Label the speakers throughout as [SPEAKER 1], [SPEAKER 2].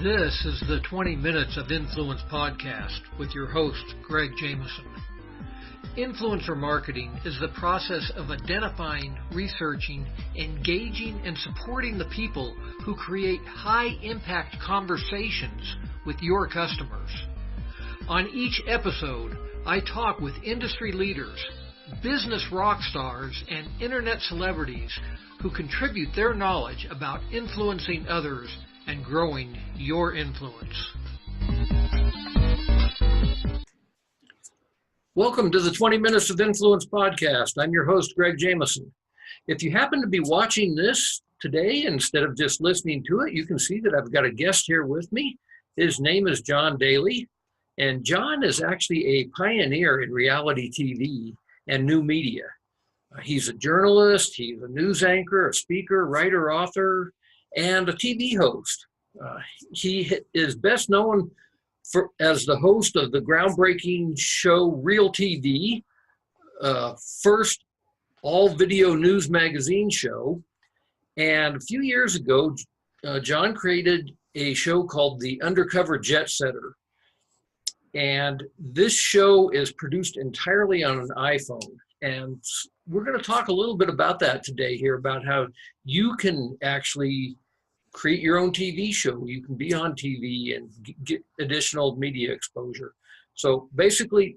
[SPEAKER 1] This is the 20 Minutes of Influence podcast with your host, Greg Jameson. Influencer marketing is the process of identifying, researching, engaging, and supporting the people who create high-impact conversations with your customers. On each episode, I talk with industry leaders, business rock stars, and internet celebrities who contribute their knowledge about influencing others and growing your influence. Welcome to the 20 Minutes of Influence podcast. I'm your host, Greg Jameson. If you happen to be watching this today instead of just listening to it, you can see that I've got a guest here with me. His name is John Daly, and John is actually a pioneer in reality TV and new media. He's a journalist, he's a news anchor, a speaker, writer, author, and a TV host. He is best known as the host of the groundbreaking show Real TV, first all-video news magazine show. And a few years ago, John created a show called the Undercover Jet Setter. And this show is produced entirely on an iPhone. And we're going to talk a little bit about that today here, about how you can actually create your own TV show. You can be on TV and get additional media exposure. So basically,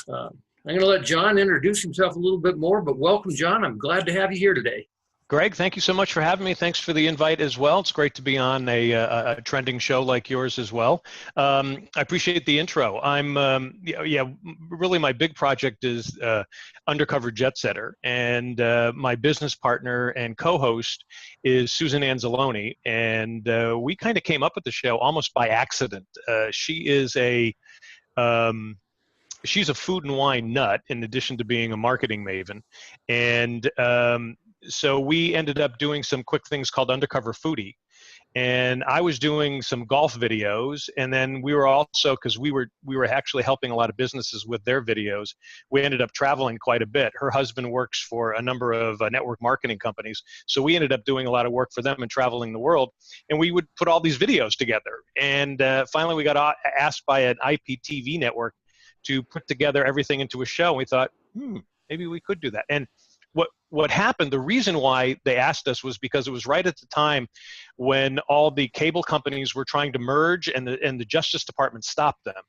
[SPEAKER 1] I'm going to let John introduce himself a little bit more, but welcome, John. I'm glad to have you here today.
[SPEAKER 2] Greg, thank you so much for having me. Thanks for the invite as well. It's great to be on a trending show like yours as well. I appreciate the intro. Really my big project is Undercover Jet Setter, and my business partner and co-host is Susan Anzalone, and we kind of came up with the show almost by accident. She's a food and wine nut in addition to being a marketing maven, and so we ended up doing some quick things called Undercover Foodie. And I was doing some golf videos, and then we were also, because we were actually helping a lot of businesses with their videos, we ended up traveling quite a bit. Her husband works for a number of network marketing companies, so we ended up doing a lot of work for them and traveling the world, and we would put all these videos together. And finally we got asked by an IPTV network to put together everything into a show, and we thought, maybe we could do that. And what happened, the reason why they asked us was because it was right at the time when all the cable companies were trying to merge, and the Justice Department stopped them.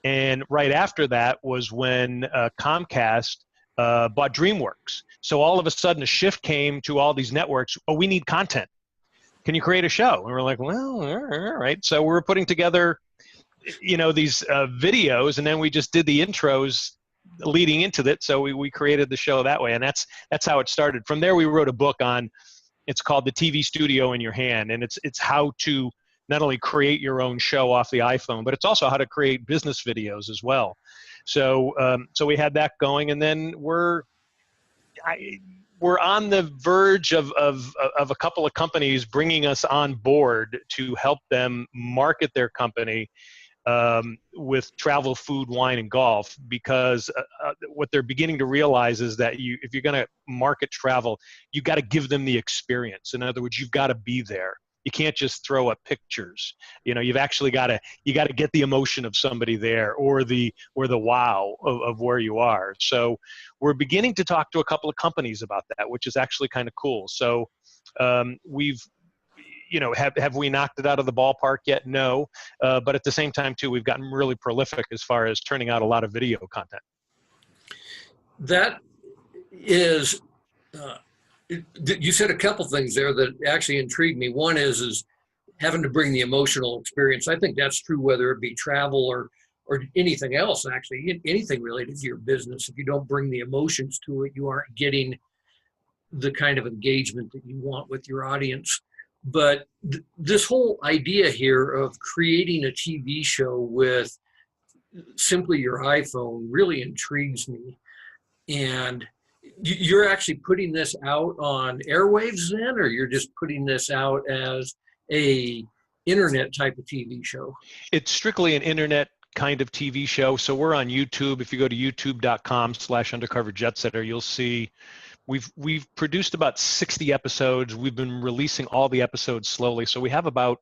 [SPEAKER 2] And right after that was when Comcast bought DreamWorks. So all of a sudden a shift came to all these networks. Oh, we need content. Can you create a show? And we're like, well, all right. So we were putting together, these videos, and then we just did the intros leading into that, so we created the show that way, and that's how it started. From there, we wrote a book it's called The TV Studio in Your Hand, and it's how to not only create your own show off the iPhone, but it's also how to create business videos as well. So we had that going, and then we're on the verge of a couple of companies bringing us on board to help them market their company with travel, food, wine, and golf, because what they're beginning to realize is that if you're going to market travel, you got to give them the experience. In other words, you've got to be there. You can't just throw up pictures. You've actually got to get the emotion of somebody there, or the wow of where you are. So we're beginning to talk to a couple of companies about that, which is actually kind of cool. So we've have we knocked it out of the ballpark yet? No. But at the same time, too, we've gotten really prolific as far as turning out a lot of video content.
[SPEAKER 1] That is, you said a couple things there that actually intrigued me. One is having to bring the emotional experience. I think that's true whether it be travel or anything else, actually, anything related to your business. If you don't bring the emotions to it, you aren't getting the kind of engagement that you want with your audience. But this whole idea here of creating a TV show with simply your iPhone really intrigues me. And you're actually putting this out on airwaves then, or you're just putting this out as a internet type of TV show?
[SPEAKER 2] It's strictly an internet kind of TV show. So we're on YouTube. If you go to youtube.com/undercoverjetsetter, you'll see we've produced about 60 episodes. We've been releasing all the episodes slowly. So we have about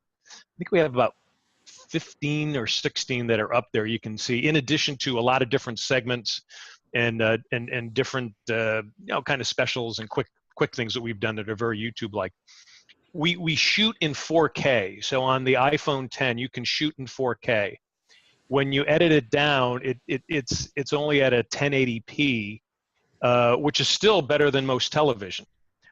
[SPEAKER 2] 15 or 16 that are up there. You can see, in addition to a lot of different segments and different kind of specials and quick things that we've done that are very YouTube-like. We shoot in 4K. So on the iPhone 10, you can shoot in 4K. When you edit it down, it's only at a 1080p, which is still better than most television.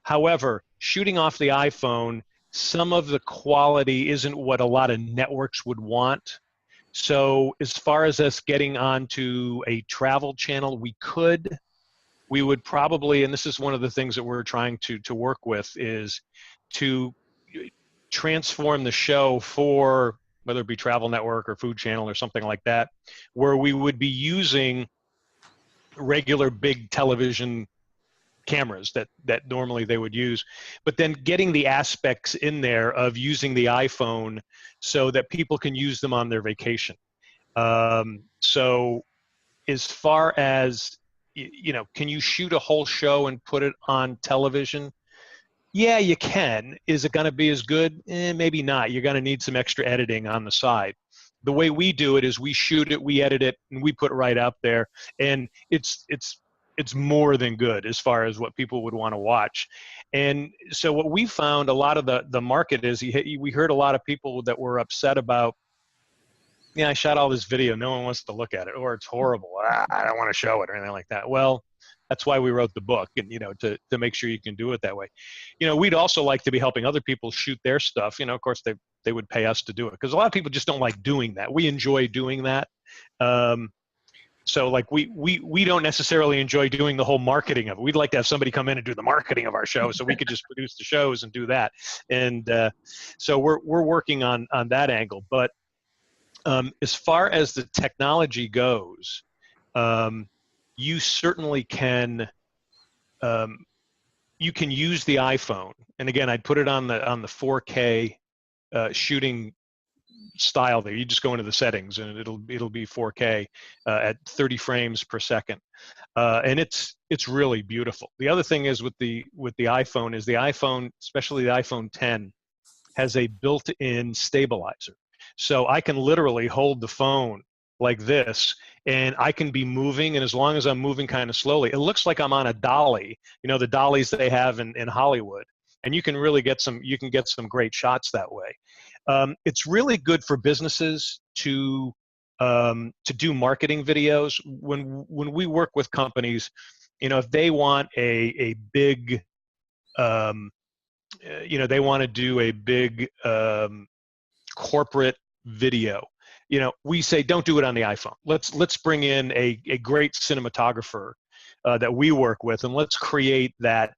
[SPEAKER 2] However, shooting off the iPhone, some of the quality isn't what a lot of networks would want. So as far as us getting onto a travel channel, we would probably, and this is one of the things that we're trying to work with, is to transform the show for whether it be Travel Network or Food Channel or something like that, where we would be using regular big television cameras that normally they would use, but then getting the aspects in there of using the iPhone so that people can use them on their vacation. So as far as, can you shoot a whole show and put it on television? Yeah, you can. Is it going to be as good? Maybe not. You're going to need some extra editing on the side. The way we do it is we shoot it, we edit it, and we put it right out there. And it's more than good as far as what people would want to watch. And so what we found, a lot of the market is, we heard a lot of people that were upset about, I shot all this video, no one wants to look at it, or it's horrible, I don't want to show it, or anything like that. Well, that's why we wrote the book, and to make sure you can do it that way. We'd also like to be helping other people shoot their stuff. Of course they would pay us to do it, because a lot of people just don't like doing that. We enjoy doing that. So like we don't necessarily enjoy doing the whole marketing of it. We'd like to have somebody come in and do the marketing of our show, so we could just produce the shows and do that. And so we're working on that angle. But as far as the technology goes, you certainly can. You can use the iPhone, and again, I'd put it on the 4K shooting style there. You just go into the settings, and it'll be 4K at 30 frames per second, and it's really beautiful. The other thing is with the iPhone is the iPhone, especially the iPhone 10, has a built-in stabilizer. So I can literally hold the phone like this, and I can be moving, and as long as I'm moving kind of slowly, it looks like I'm on a dolly, the dollies they have in Hollywood, and you can really get some great shots that way. It's really good for businesses to do marketing videos. When we work with companies, if they want a big, they want to do a big corporate video, we say, don't do it on the iPhone. Let's bring in a great cinematographer that we work with, and let's create that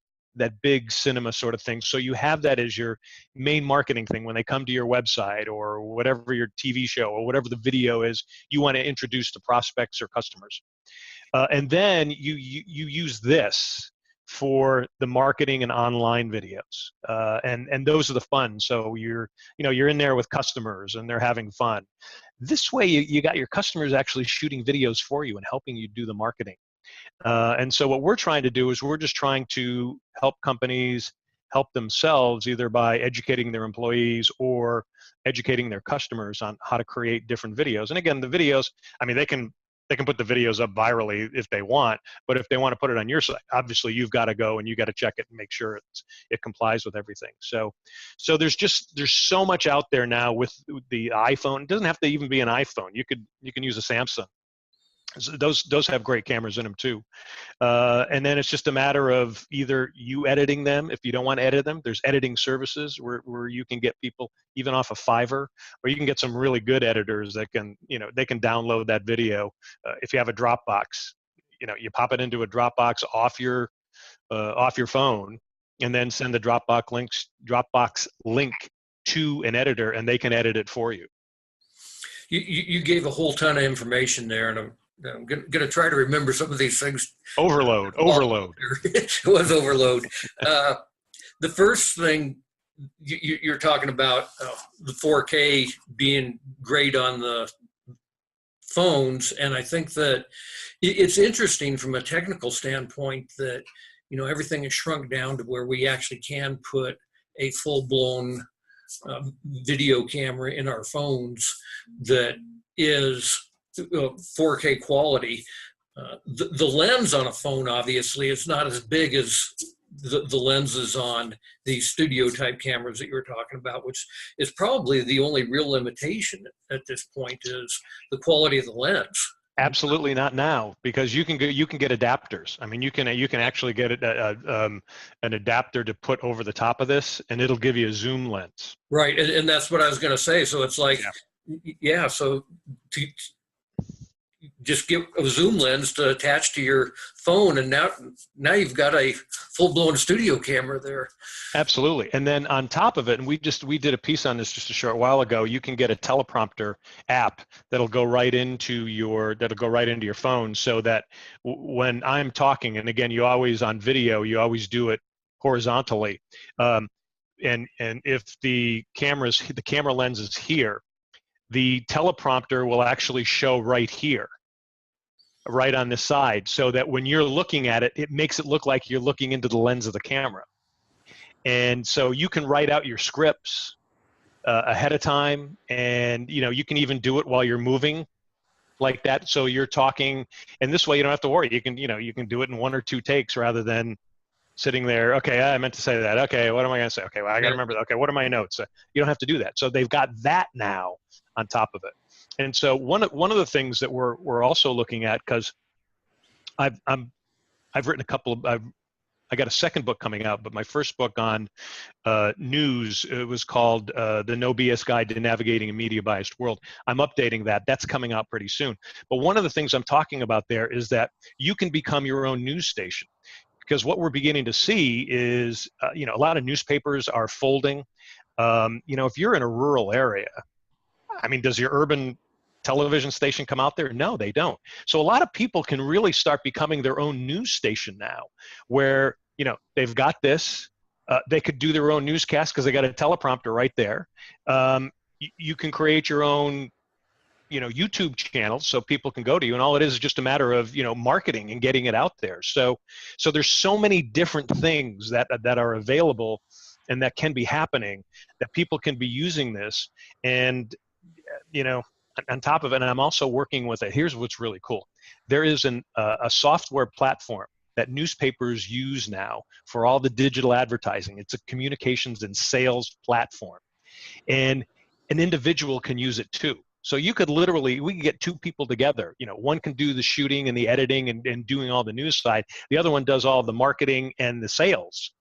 [SPEAKER 2] big cinema sort of thing. So you have that as your main marketing thing when they come to your website or whatever your TV show or whatever the video is you want to introduce to prospects or customers. And then you use this for the marketing and online videos, and those are the fun. So you're in there with customers and they're having fun. This way you got your customers actually shooting videos for you and helping you do the marketing. And so what we're trying to do is we're just trying to help companies help themselves, either by educating their employees or educating their customers on how to create different videos. And again, the videos, they can put the videos up virally if they want, but if they want to put it on your site, obviously you've got to go and you got to check it and make sure it complies with everything. So there's so much out there now with the iPhone. It doesn't have to even be an iPhone. You can use a Samsung. So those have great cameras in them too. And then it's just a matter of either you editing them. If you don't want to edit them, there's editing services where you can get people even off of Fiverr, or you can get some really good editors that can, they can download that video. If you have a Dropbox, you pop it into a Dropbox off your phone, and then send the Dropbox link to an editor, and they can edit it for you.
[SPEAKER 1] You gave a whole ton of information there, and I'm going to try to remember some of these things.
[SPEAKER 2] Overload.
[SPEAKER 1] It was overload. The first thing you're talking about, the 4K being great on the phones, and I think that it's interesting from a technical standpoint that everything is shrunk down to where we actually can put a full-blown video camera in our phones that is 4K quality. The lens on a phone, obviously, is not as big as the lenses on these studio type cameras that you were talking about, which is probably the only real limitation at this point, is the quality of the lens.
[SPEAKER 2] Absolutely not now, because you can get adapters. I mean, you can actually get an adapter to put over the top of this, and it'll give you a zoom lens.
[SPEAKER 1] Right, and that's what I was going to say. So it's like, yeah, so just get a zoom lens to attach to your phone, and now you've got a full-blown studio camera there.
[SPEAKER 2] Absolutely. And then on top of it, and we did a piece on this just a short while ago, you can get a teleprompter app that'll go right into your phone, so that when I'm talking, and again, you always on video, you always do it horizontally, and if the camera lens is here, the teleprompter will actually show right here, right on the side, so that when you're looking at it, it makes it look like you're looking into the lens of the camera. And so you can write out your scripts ahead of time, and you can even do it while you're moving like that. So you're talking, and this way you don't have to worry. You can do it in 1 or 2 takes rather than sitting there. Okay, I meant to say that. Okay, what am I going to say? Okay, well, I got to remember that. Okay, what are my notes? You don't have to do that. So they've got that now on top of it. And so one of the things that we're also looking at, because I've written a couple of, I got a second book coming out, but my first book on news, it was called The No BS Guide to Navigating a Media Biased World. I'm updating that. That's coming out pretty soon. But one of the things I'm talking about there is that you can become your own news station, because what we're beginning to see is, a lot of newspapers are folding. If you're in a rural area, I mean, does your urban television station come out there? No, they don't. So a lot of people can really start becoming their own news station now, where they've got this. They could do their own newscast because they got a teleprompter right there. You can create your own YouTube channel so people can go to you, and all it is just a matter of marketing and getting it out there. So there's so many different things that are available and that can be happening, that people can be using this. And on top of it, and I'm also working with it. Here's what's really cool. There is a software platform that newspapers use now for all the digital advertising. It's a communications and sales platform, and an individual can use it too. So we could get 2 people together. One can do the shooting and the editing and doing all the news side. The other one does all the marketing and the sales.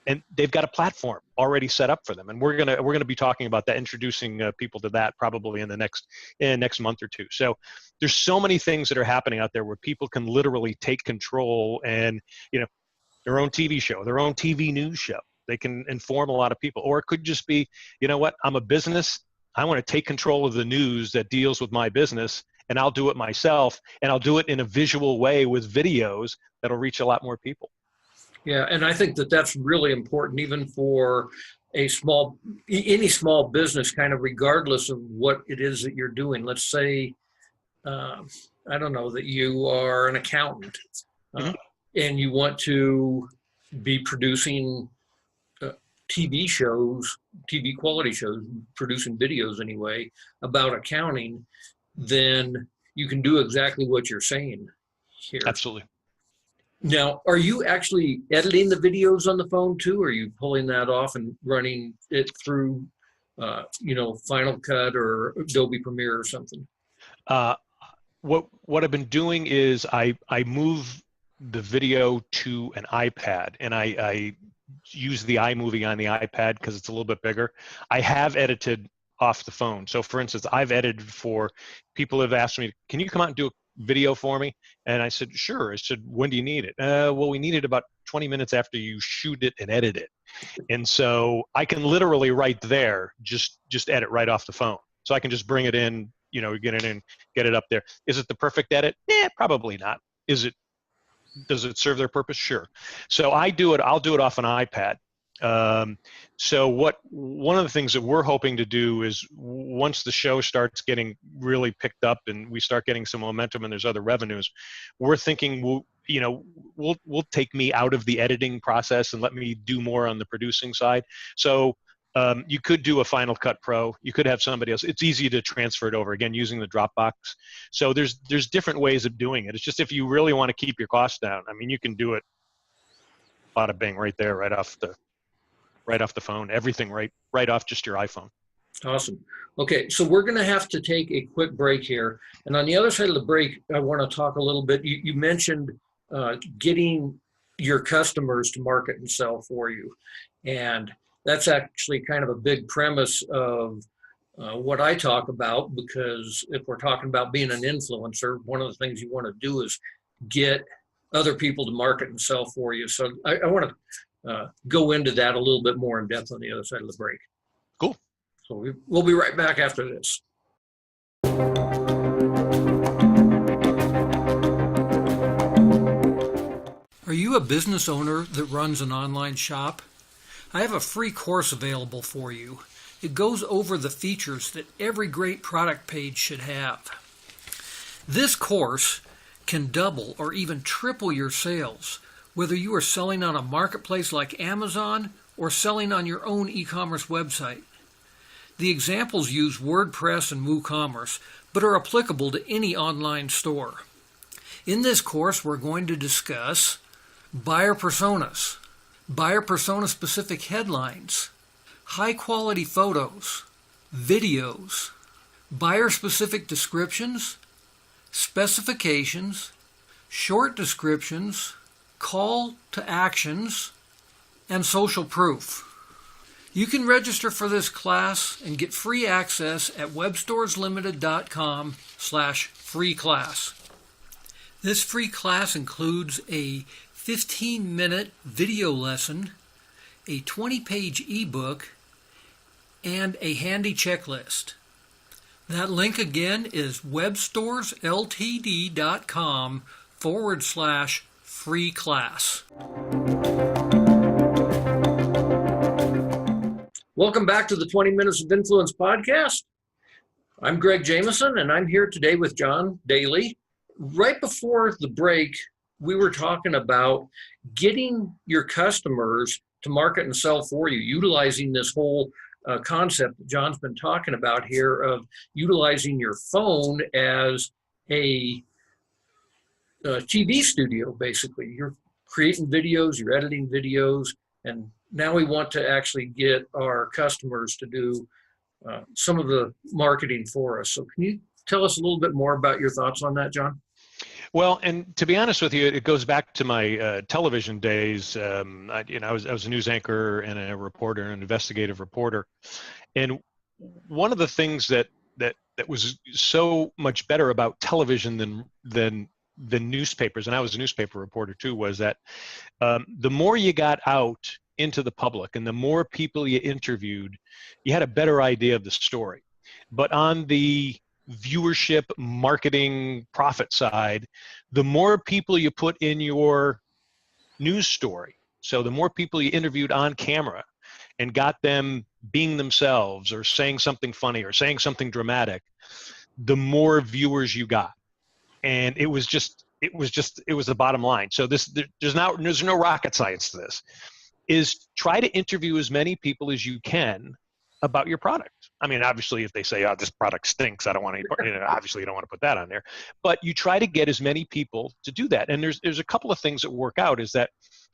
[SPEAKER 2] And they've got a platform already set up for them, and we're gonna be talking about that, introducing people to that probably in the next month or 2. So there's so many things that are happening out there where people can literally take control, and their own TV show, their own TV news show. They can inform a lot of people, or it could just be, I'm a business. I want to take control of the news that deals with my business, and I'll do it myself, and I'll do it in a visual way with videos that'll reach a lot more people.
[SPEAKER 1] Yeah, and I think that that's really important, even for any small business, kind of regardless of what it is that you're doing. Let's say, I don't know, that you are an accountant, and you want to be producing TV quality shows, producing videos anyway, about accounting, then you can do exactly what you're saying here.
[SPEAKER 2] Absolutely.
[SPEAKER 1] Now, are you actually editing the videos on the phone too? Or are you pulling that off and running it through, Final Cut or Adobe Premiere or something?
[SPEAKER 2] What I've been doing is I move the video to an iPad, and I use the iMovie on the iPad because it's a little bit bigger. I have edited off the phone. So for instance, I've edited for people who have asked me, can you come out and do a video for me? And I said, sure. I said, when do you need it? Well, we need it about 20 minutes after you shoot it and edit it. And so I can literally right there, just edit right off the phone. So I can just bring it in, get it in, get it up there. Is it the perfect edit? Probably not. Does it serve their purpose? Sure. So I'll do it off an iPad. So one of the things that we're hoping to do is, once the show starts getting really picked up and we start getting some momentum and there's other revenues, we're thinking we'll take me out of the editing process and let me do more on the producing side. So You could do a Final Cut Pro. You could have somebody else. It's easy to transfer it over, again, using the Dropbox. So there's different ways of doing it. It's just if you really want to keep your costs down, I mean, you can do it bada bing right there, right off the phone, everything right off just your iPhone.
[SPEAKER 1] Awesome. Okay, so we're going to have to take a quick break here. And on the other side of the break, I want to talk a little bit. You mentioned getting your customers to market and sell for you. And that's actually kind of a big premise of what I talk about, because if we're talking about being an influencer, one of the things you want to do is get other people to market and sell for you. So I want to go into that a little bit more in depth on the other side of the break.
[SPEAKER 2] Cool.
[SPEAKER 1] So we'll be right back after this. Are you a business owner that runs an online shop? I have a free course available for you. It goes over the features that every great product page should have. This course can double or even triple your sales, whether you are selling on a marketplace like Amazon or selling on your own e-commerce website. The examples use WordPress and WooCommerce, but are applicable to any online store. In this course, we're going to discuss buyer personas, buyer persona specific headlines, high quality photos, videos, buyer specific descriptions, specifications, short descriptions, call to actions, and social proof. You can register for this class and get free access at webstoreslimited.com/free class. This free class includes a 15-minute video lesson, a 20-page ebook, and a handy checklist. That link again is webstoresltd.com/free class. Welcome back to the 20 Minutes of Influence podcast. I'm Greg Jameson, and I'm here today with John Daly. Right before the break, we were talking about getting your customers to market and sell for you, utilizing this whole concept that John's been talking about here of utilizing your phone as a TV studio, basically. You're creating videos, you're editing videos, and now we want to actually get our customers to do some of the marketing for us. So can you tell us a little bit more about your thoughts on that, John?
[SPEAKER 2] Well, and to be honest with you, it goes back to my television days. I was a news anchor and a reporter, an investigative reporter, and one of the things that was so much better about television than newspapers, and I was a newspaper reporter too, was that the more you got out into the public and the more people you interviewed, you had a better idea of the story. But on the viewership, marketing, profit side, the more people you put in your news story, so the more people you interviewed on camera and got them being themselves or saying something funny or saying something dramatic, the more viewers you got. And it was the bottom line. So there's no rocket science to this. Is try to interview as many people as you can about your product. I mean, obviously, if they say, "Oh, this product stinks," I don't want to. Obviously, you don't want to put that on there. But you try to get as many people to do that. And there's a couple of things that work out. Is that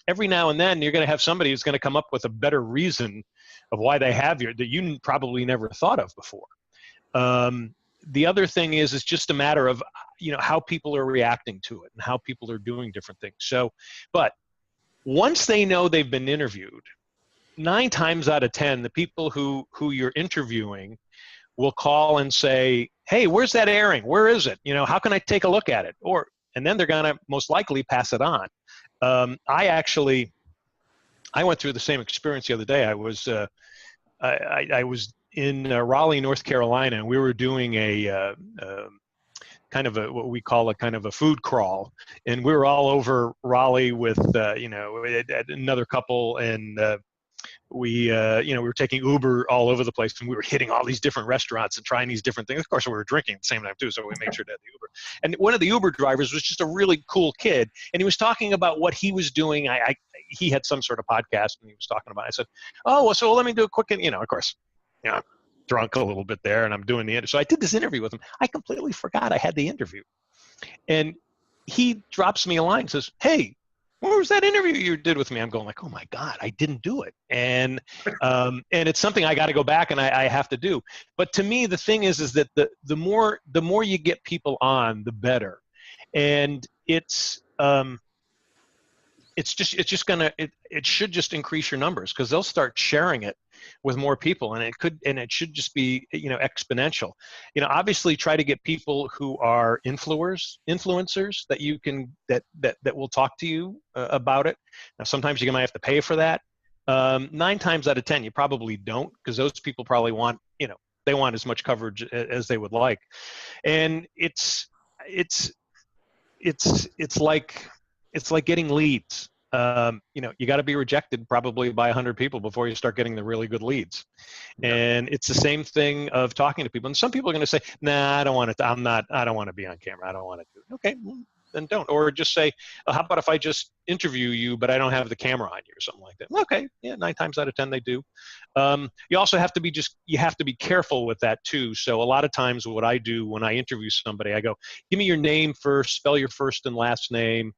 [SPEAKER 2] every now and then you're going to have somebody who's going to come up with a better reason of why they have that you probably never thought of before. The other thing is it's just a matter of how people are reacting to it and how people are doing different things. So, but once they know they've been interviewed, 9 times out of 10, the people who you're interviewing will call and say, "Hey, where's that airing? Where is it? How can I take a look at it?" And then they're gonna most likely pass it on. I went through the same experience the other day. I was in Raleigh, North Carolina, and we were doing a kind of what we call a food crawl, and we were all over Raleigh with another couple, and we were taking Uber all over the place, and we were hitting all these different restaurants and trying these different things. Of course, we were drinking at the same time too, so we made sure to have the Uber. And one of the Uber drivers was just a really cool kid, and he was talking about what he was doing. he had some sort of podcast and he was talking about it. I said, oh, well, so let me do a quick, of course, I'm drunk a little bit there and I'm doing the interview. So I did this interview with him. I completely forgot I had the interview. And he drops me a line and says, hey, where was that interview you did with me? I'm going like, oh my God, I didn't do it. And it's something I got to go back and I have to do. But to me, the thing is that the more you get people on, the better. And it should just increase your numbers because they'll start sharing it with more people, and it should just be, exponential. Obviously try to get people who are influencers that you can, that will talk to you about it. Now, sometimes you might have to pay for that. 9 times out of 10, you probably don't, because those people probably want, they want as much coverage as they would like. And it's like getting leads. You got to be rejected probably by 100 people before you start getting the really good leads. Yeah. And it's the same thing of talking to people. And some people are going to say, nah, I don't want to, I don't want to be on camera. I don't want to do it. Okay, well, then don't. Or just say, how about if I just interview you, but I don't have the camera on you or something like that. Okay. Yeah. 9 times out of 10, they do. You also have to be you have to be careful with that too. So a lot of times what I do when I interview somebody, I go, give me your name first, spell your first and last name.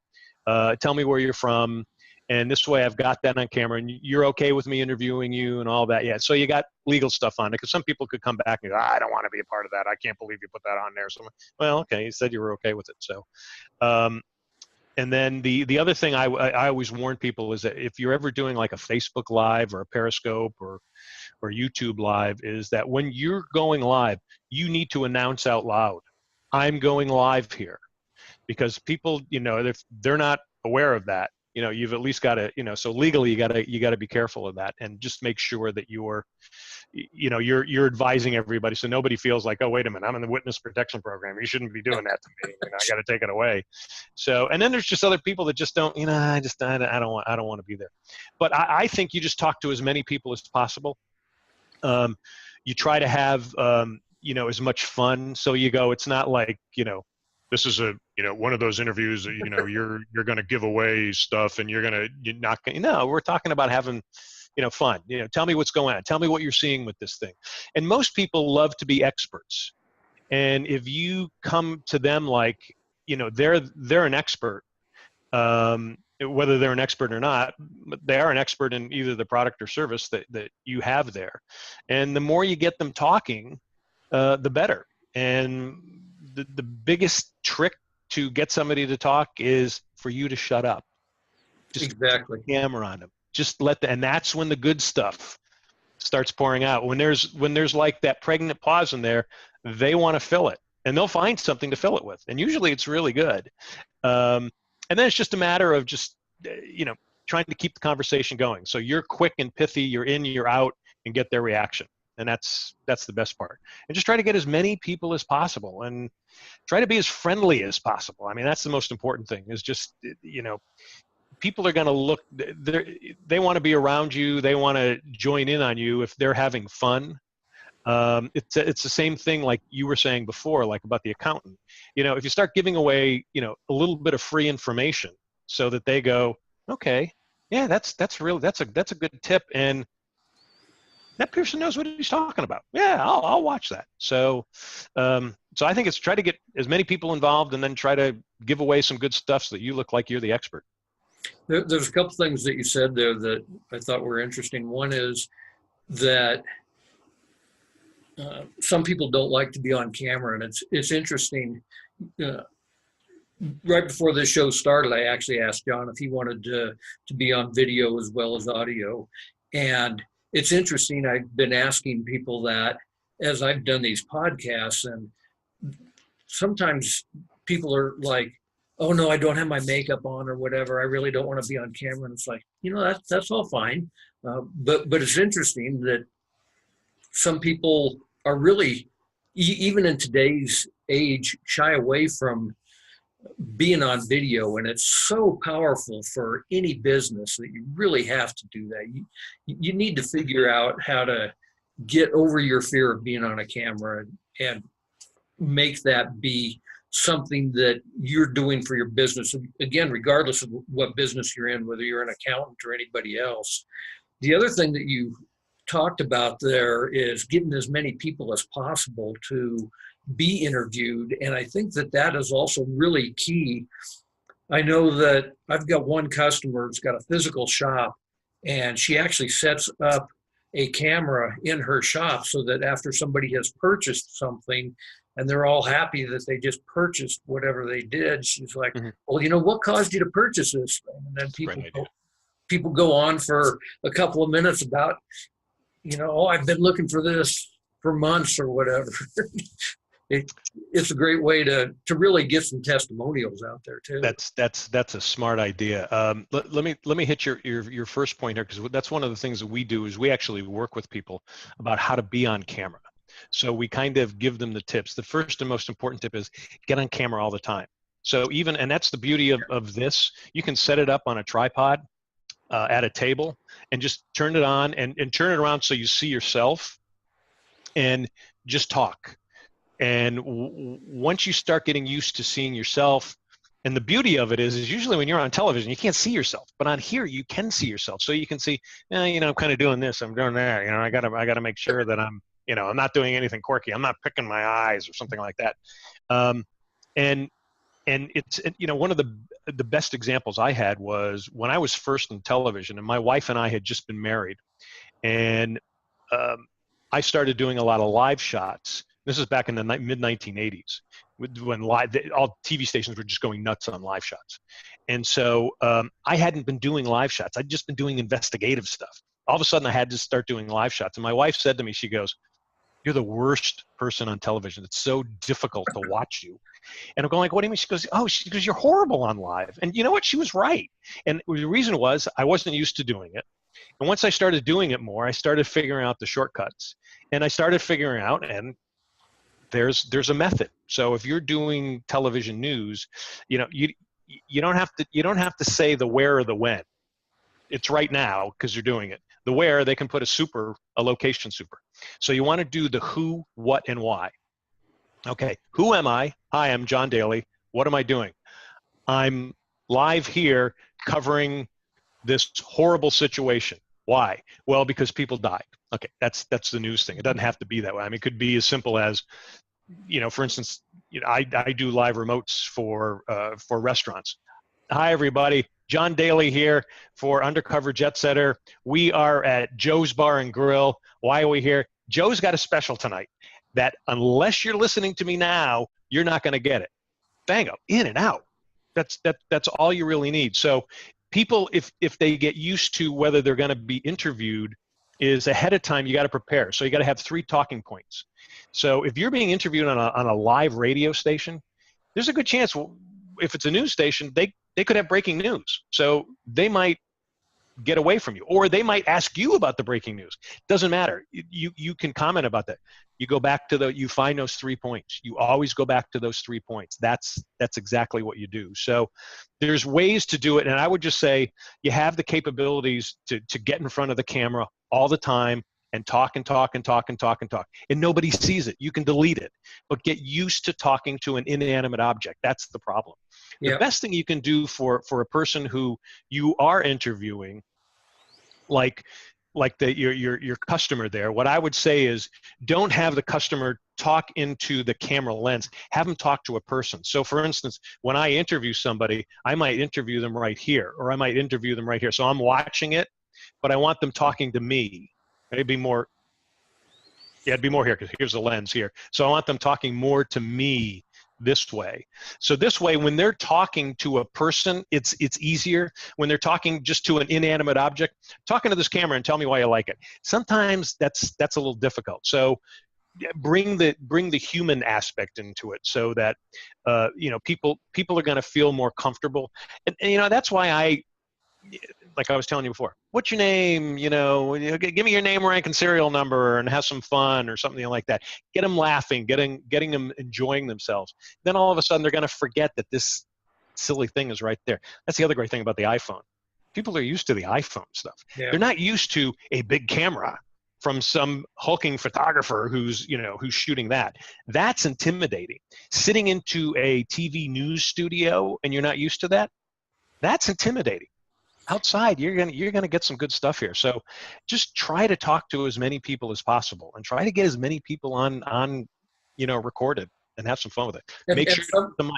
[SPEAKER 2] Tell me where you're from, and this way I've got that on camera, and you're okay with me interviewing you and all that. Yeah, so you got legal stuff on it, because some people could come back and go, I don't want to be a part of that. I can't believe you put that on there. So, well, okay, you said you were okay with it. So, and then the other thing I always warn people is that if you're ever doing like a Facebook Live or a Periscope or YouTube Live, is that when you're going live, you need to announce out loud, I'm going live here. Because people, if they're not aware of that, you've at least got to, so legally you got to be careful of that, and just make sure that you're advising everybody, so nobody feels like, oh, wait a minute, I'm in the witness protection program. You shouldn't be doing that to me. I got to take it away. So, and then there's just other people that just don't, I don't want to be there. But I think you just talk to as many people as possible. You try to have, as much fun. So you go, it's not like, this is one of those interviews that, you're going to give away stuff and you're not going to, no, we're talking about having, fun. Tell me what's going on. Tell me what you're seeing with this thing. And most people love to be experts. And if you come to them like, they're an expert, whether they're an expert or not, they are an expert in either the product or service that you have there. And the more you get them talking, the better. And the biggest trick to get somebody to talk is for you to shut up. Just
[SPEAKER 1] exactly.
[SPEAKER 2] Put the camera on them. Just and that's when the good stuff starts pouring out. When there's like that pregnant pause in there, they want to fill it, and they'll find something to fill it with. And usually it's really good. And then it's just a matter of just, trying to keep the conversation going. So you're quick and pithy, you're in, you're out, and get their reaction. And that's the best part. And just try to get as many people as possible, and try to be as friendly as possible. I mean, that's the most important thing, is just, people are going to look, they want to be around you. They want to join in on you if they're having fun. It's the same thing like you were saying before, like about the accountant. If you start giving away, a little bit of free information so that they go, okay, yeah, that's a good tip. And that person knows what he's talking about. Yeah, I'll watch that. So, so I think it's try to get as many people involved, and then try to give away some good stuff so that you look like you're the expert.
[SPEAKER 1] There's a couple things that you said there that I thought were interesting. One is that some people don't like to be on camera, and it's interesting. Right before this show started, I actually asked John if he wanted to be on video as well as audio, and it's interesting. I've been asking people that as I've done these podcasts, and sometimes people are like, oh no, I don't have my makeup on or whatever. I really don't want to be on camera. And it's like, that's all fine. But it's interesting that some people are really, even in today's age, shy away from being on video. And it's so powerful for any business that you really have to do that. You need to figure out how to get over your fear of being on a camera and make that be something that you're doing for your business. Again, regardless of what business you're in, whether you're an accountant or anybody else. The other thing that you talked about there is getting as many people as possible to be interviewed. And I think that that is also really key. I know that I've got one customer who's got a physical shop, and she actually sets up a camera in her shop so that after somebody has purchased something and they're all happy that they just purchased whatever they did, she's like,
[SPEAKER 2] Mm-hmm.
[SPEAKER 1] well, what caused you to purchase this thing? And then people go on for a couple of minutes about, oh, I've been looking for this for months or whatever. It's a great way to really get some testimonials out there too.
[SPEAKER 2] That's a smart idea. Let me hit your first point here, because that's one of the things that we do is we actually work with people about how to be on camera. So we kind of give them the tips. The first and most important tip is get on camera all the time. So and that's the beauty of this. You can set it up on a tripod at a table and just turn it on and turn it around so you see yourself and just talk. And once you start getting used to seeing yourself, and the beauty of it is usually when you're on television, you can't see yourself, but on here you can see yourself. So you can see, I'm kind of doing this, I'm doing that. I gotta make sure that I'm not doing anything quirky. I'm not picking my eyes or something like that. And it's, one of the best examples I had was when I was first in television, and my wife and I had just been married, and I started doing a lot of live shots. This is back in the mid-1980s, when all TV stations were just going nuts on live shots. And so I hadn't been doing live shots. I'd just been doing investigative stuff. All of a sudden, I had to start doing live shots. And my wife said to me, she goes, "You're the worst person on television. It's so difficult to watch you." And I'm going like, "What do you mean?" She goes, "You're horrible on live." And you know what? She was right. And the reason was I wasn't used to doing it. And once I started doing it more, I started figuring out the shortcuts. And I started figuring out, and there's a method. So if you're doing television news, you don't have to say the where or the when. It's right now because you're doing it. The where, they can put a location super. So you want to do the who, what, and why. Okay, who am I? Hi, I'm John Daly. What am I doing? I'm live here covering this horrible situation. Why? Well, because people died. Okay, that's the news thing. It doesn't have to be that way. I mean, it could be as simple as, for instance, I do live remotes for restaurants. Hi, everybody. John Daly here for Undercover Jet Setter. We are at Joe's Bar and Grill. Why are we here? Joe's got a special tonight that unless you're listening to me now, you're not going to get it. Bango, in and out. That's all you really need. So people, if they get used to whether they're going to be interviewed, is ahead of time, you got to prepare. So you got to have 3 talking points. So if you're being interviewed on a live radio station, there's a good chance, if it's a news station, they could have breaking news. So they might get away from you, or they might ask you about the breaking news. Doesn't matter. You can comment about that. You go back to you find those 3 points. You always go back to those 3 points. That's exactly what you do. So there's ways to do it. And I would just say you have the capabilities to get in front of the camera all the time and talk and talk and talk and talk and talk. And nobody sees it. You can delete it, but get used to talking to an inanimate object. That's the problem. The best thing you can do for a person who you are interviewing, like your customer there, what I would say is don't have the customer talk into the camera lens. Have them talk to a person. So for instance, when I interview somebody, I might interview them right here, or I might interview them right here. So I'm watching it, but I want them talking to me. It'd be more here because here's the lens here. So I want them talking more to me this way. So this way, when they're talking to a person, it's easier. When they're talking just to an inanimate object, talking to this camera and tell me why you like it. Sometimes that's a little difficult. So bring the human aspect into it, so that people are going to feel more comfortable. And that's why like I was telling you before, what's your name? Give me your name, rank, and serial number, and have some fun or something like that. Get them laughing, getting them enjoying themselves. Then all of a sudden they're going to forget that this silly thing is right there. That's the other great thing about the iPhone. People are used to the iPhone stuff. Yeah. They're not used to a big camera. from some hulking photographer who's shooting that. That's intimidating. Sitting into a TV news studio and you're not used to that, that's intimidating. Outside, you're gonna get some good stuff here. So just try to talk to as many people as possible and try to get as many people on recorded and have some fun with it. Make sure the mic.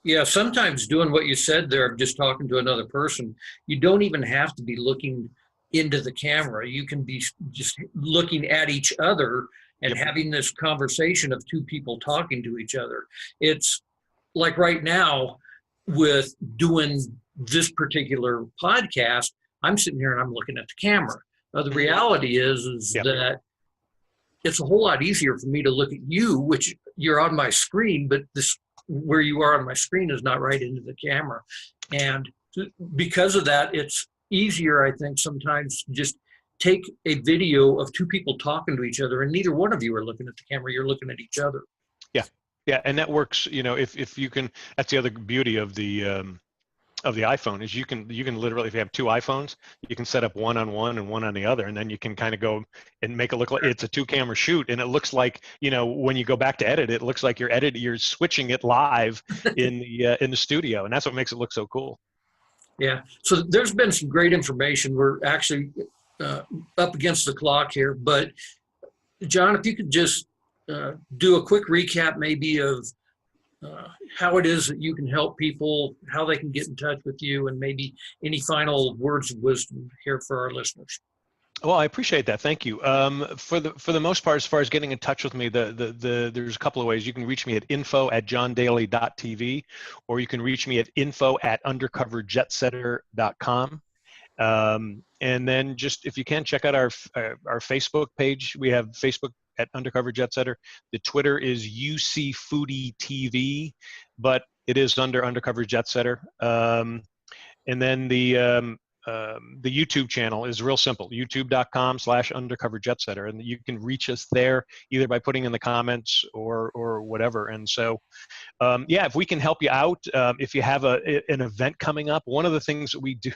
[SPEAKER 1] Yeah, sometimes doing what you said there, just talking to another person, you don't even have to be looking into the camera. You can be just looking at each other and having this conversation of two people talking to each other. It's like right now with doing this particular podcast, I'm sitting here and I'm looking at the camera. The reality is that it's a whole lot easier for me to look at you, which you're on my screen, but this where you are on my screen is not right into the camera. And because of that, it's easier, I think, sometimes to just take a video of two people talking to each other and neither one of you are looking at the camera, you're looking at each other.
[SPEAKER 2] Yeah, and that works, if you can. That's the other beauty of the iPhone is you can literally, if you have two iPhones, you can set up one on one and one on the other, and then you can kind of go and make it look like it's a two-camera shoot, and it looks like, when you go back to edit, it looks like you're switching it live in the studio, and that's what makes it look so cool. Yeah.
[SPEAKER 1] So there's been some great information. We're actually up against the clock here, but John, if you could just do a quick recap maybe of how it is that you can help people, how they can get in touch with you, and maybe any final words of wisdom here for our listeners.
[SPEAKER 2] Well, I appreciate that. Thank you. For the most part, as far as getting in touch with me, there's a couple of ways. You can reach me at info@johndaly.tv, or you can reach me at info@undercoverjetsetter.com. And then just, if you can, check out our Facebook page. We have Facebook at Undercover Jet Setter. The Twitter is UC Foodie TV, but it is under Undercover Jet Setter. And then the YouTube channel is real simple, youtube.com/undercoverjetsetter, and you can reach us there either by putting in the comments or whatever. And so, if we can help you out, if you have an event coming up, one of the things that we do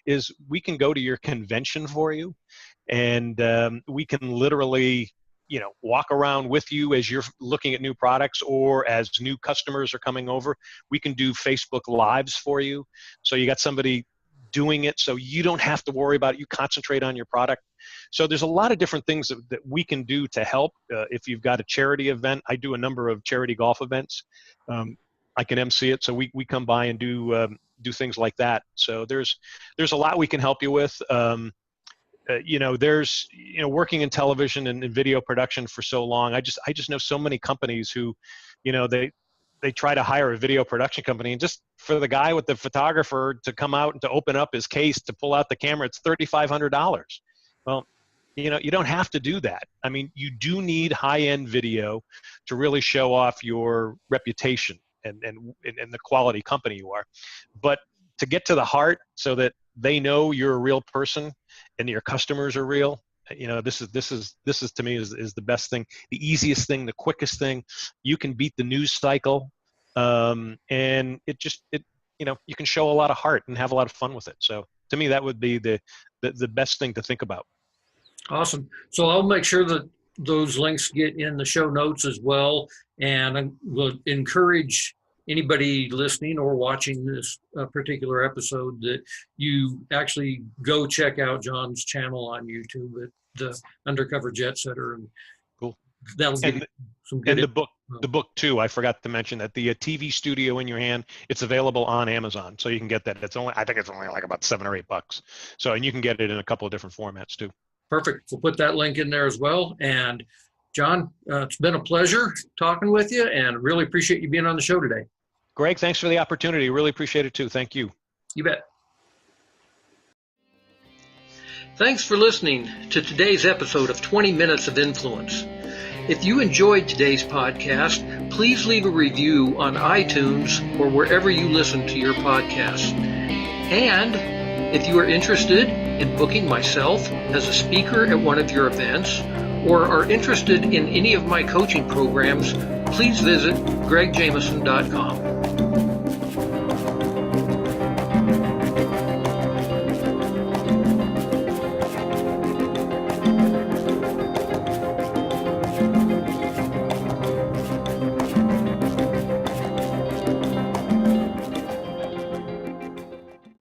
[SPEAKER 2] is we can go to your convention for you, and we can literally walk around with you as you're looking at new products, or as new customers are coming over. We can do Facebook Lives for you. So you got somebody doing it, so you don't have to worry about it. You concentrate on your product. So there's a lot of different things that we can do to help. If you've got a charity event, I do a number of charity golf events. I can MC it, so we come by and do things like that. So there's a lot we can help you with. There's working in television and video production for so long. I just know so many companies who, they try to hire a video production company, and just for the guy with the photographer to come out and to open up his case to pull out the camera, it's $3,500. Well, you don't have to do that. I mean, you do need high-end video to really show off your reputation and the quality company you are. But to get to the heart, so that they know you're a real person and your customers are real, this is to me is the best thing, the easiest thing, the quickest thing. You can beat the news cycle, and you can show a lot of heart and have a lot of fun with it. So to me, that would be the best thing to think about.
[SPEAKER 1] Awesome. So I'll make sure that those links get in the show notes as well, and I will encourage anybody listening or watching this particular episode that you actually go check out John's channel on YouTube at the Undercover Jet Setter, and
[SPEAKER 2] cool.
[SPEAKER 1] That'll give you some good.
[SPEAKER 2] And the book too. I forgot to mention that the TV Studio in Your Hand. It's available on Amazon, so you can get that. I think it's only like about $7 or $8. So, and you can get it in a couple of different formats too.
[SPEAKER 1] Perfect. We'll put that link in there as well. And John, it's been a pleasure talking with you, and really appreciate you being on the show today.
[SPEAKER 2] Greg, thanks for the opportunity. Really appreciate it too. Thank you.
[SPEAKER 1] You bet. Thanks for listening to today's episode of 20 Minutes of Influence. If you enjoyed today's podcast, please leave a review on iTunes or wherever you listen to your podcasts. And if you are interested in booking myself as a speaker at one of your events, or are interested in any of my coaching programs, please visit gregjameson.com.